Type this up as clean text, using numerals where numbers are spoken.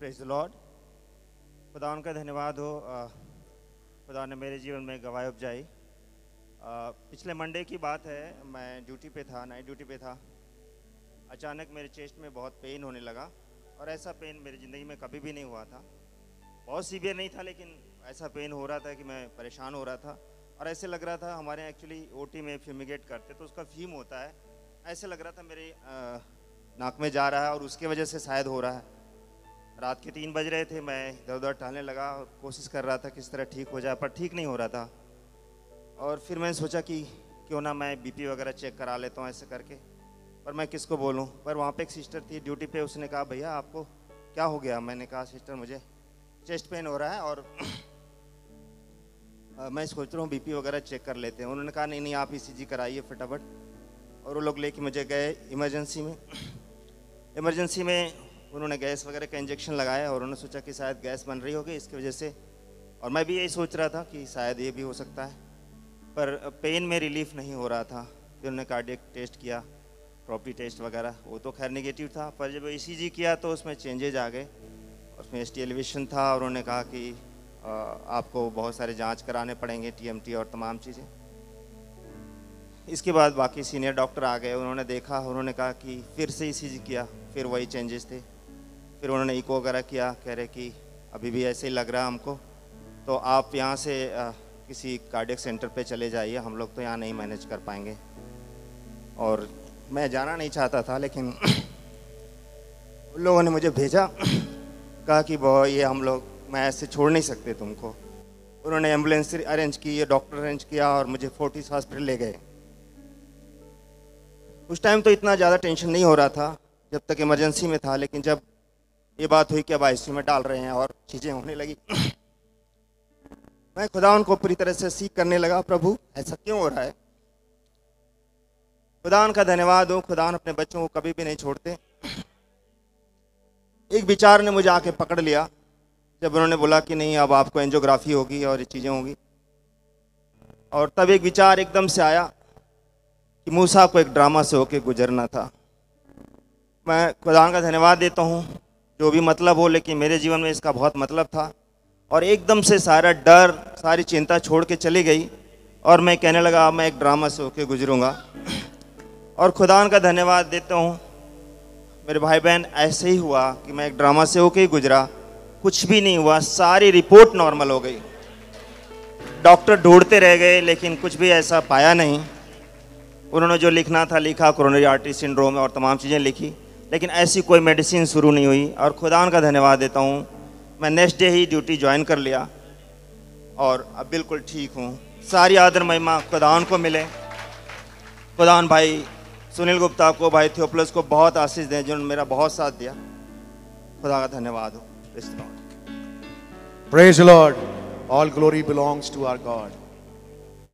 Praise the Lord. खुदा उनका धन्यवाद हो। खुदा ने मेरे जीवन में गवाही उपजाई। पिछले मंडे की बात है, मैं ड्यूटी पे था, नाइट ड्यूटी पे था। अचानक मेरे चेस्ट में बहुत पेन होने लगा और ऐसा पेन मेरी ज़िंदगी में कभी भी नहीं हुआ था। बहुत सीवियर नहीं था, लेकिन ऐसा पेन हो रहा था कि मैं परेशान हो रहा था और ऐसे लग रहा था, हमारे एक्चुअली ओटी में फ्यूमिगेट करते तो उसका फ्यूम होता है, ऐसे लग रहा था मेरे नाक में जा रहा है और उसके वजह से शायद हो रहा है। रात के 3 बज रहे थे, मैं इधर उधर टहलने लगा और कोशिश कर रहा था किस तरह ठीक हो जाए, पर ठीक नहीं हो रहा था। और फिर मैंने सोचा कि क्यों ना मैं बीपी वगैरह चेक करा लेता हूँ ऐसे करके, पर मैं किसको बोलूँ। पर वहाँ पे एक सिस्टर थी ड्यूटी पे, उसने कहा भैया आपको क्या हो गया। मैंने कहा सिस्टर मुझे चेस्ट पेन हो रहा है और मैं सोच रहा हूँ बीपी वगैरह चेक कर लेते हैं। उन्होंने कहा नहीं आप ईसीजी कराइए फटाफट। और वो लोग लेके मुझे गए इमरजेंसी में उन्होंने गैस वगैरह का इंजेक्शन लगाया और उन्होंने सोचा कि शायद गैस बन रही होगी इसकी वजह से, और मैं भी यही सोच रहा था कि शायद ये भी हो सकता है, पर पेन में रिलीफ नहीं हो रहा था। फिर उन्होंने कार्डियक टेस्ट किया, प्रॉपर्टी टेस्ट वगैरह, वो तो खैर नेगेटिव था, पर जब ईसीजी किया तो उसमें चेंजेज आ गए। उसमें ST एलिवेशन था और उन्होंने कहा कि आपको बहुत सारे जांच कराने पड़ेंगे, TMT और तमाम चीज़ें। इसके बाद बाकी सीनियर डॉक्टर आ गए, उन्होंने देखा, उन्होंने कहा कि फिर से ईसीजी किया, फिर वही चेंजेस थे। फिर उन्होंने इको वगैरह किया, कह रहे कि अभी भी ऐसे ही लग रहा है हमको, तो आप यहाँ से किसी कार्डियक सेंटर पे चले जाइए, हम लोग तो यहाँ नहीं मैनेज कर पाएंगे। और मैं जाना नहीं चाहता था, लेकिन उन लोगों ने मुझे भेजा, कहा कि ये हम लोग, मैं ऐसे छोड़ नहीं सकते तुमको। उन्होंने एम्बुलेंस अरेंज की, ये डॉक्टर अरेंज किया और मुझे फोर्टिस हॉस्पिटल ले गए। उस टाइम तो इतना ज़्यादा टेंशन नहीं हो रहा था जब तक इमरजेंसी में था, लेकिन जब ये बात हुई कि अब ICU में डाल रहे हैं और चीज़ें होने लगी, मैं खुदा उनको पूरी तरह से सीख करने लगा, प्रभु ऐसा क्यों हो रहा है। खुदा उनका धन्यवाद हो, खुदा अपने बच्चों को कभी भी नहीं छोड़ते। एक विचार ने मुझे आके पकड़ लिया जब उन्होंने बोला कि नहीं अब आपको एंजियोग्राफी होगी और ये चीज़ें होंगी, और तब एक विचार एकदम से आया कि मूसा को एक ड्रामा से होके गुजरना था। मैं खुदा का धन्यवाद देता हूँ, जो भी मतलब हो, लेकिन मेरे जीवन में इसका बहुत मतलब था। और एकदम से सारा डर, सारी चिंता छोड़ के चली गई और मैं कहने लगा मैं एक ड्रामा से होके गुजरूंगा। और खुदा का धन्यवाद देता हूँ मेरे भाई बहन, ऐसे ही हुआ कि मैं एक ड्रामा से होके ही गुजरा। कुछ भी नहीं हुआ, सारी रिपोर्ट नॉर्मल हो गई। डॉक्टर ढूंढते रह गए लेकिन कुछ भी ऐसा पाया नहीं। उन्होंने जो लिखना था लिखा, कोरोनरी आर्टरी सिंड्रोम और तमाम चीज़ें लिखी, लेकिन ऐसी कोई मेडिसिन शुरू नहीं हुई। और खुदा का धन्यवाद देता हूँ, मैं नेक्स्ट डे ही ड्यूटी ज्वाइन कर लिया और अब बिल्कुल ठीक हूँ। सारी आदर महिमा खुदान को मिले। खुदान भाई सुनील गुप्ता को, भाई थियोफिलस को बहुत आशीष दें, जिन्होंने मेरा बहुत साथ दिया। खुदा का धन्यवाद हो। Praise the Lord. All glory belongs to our God.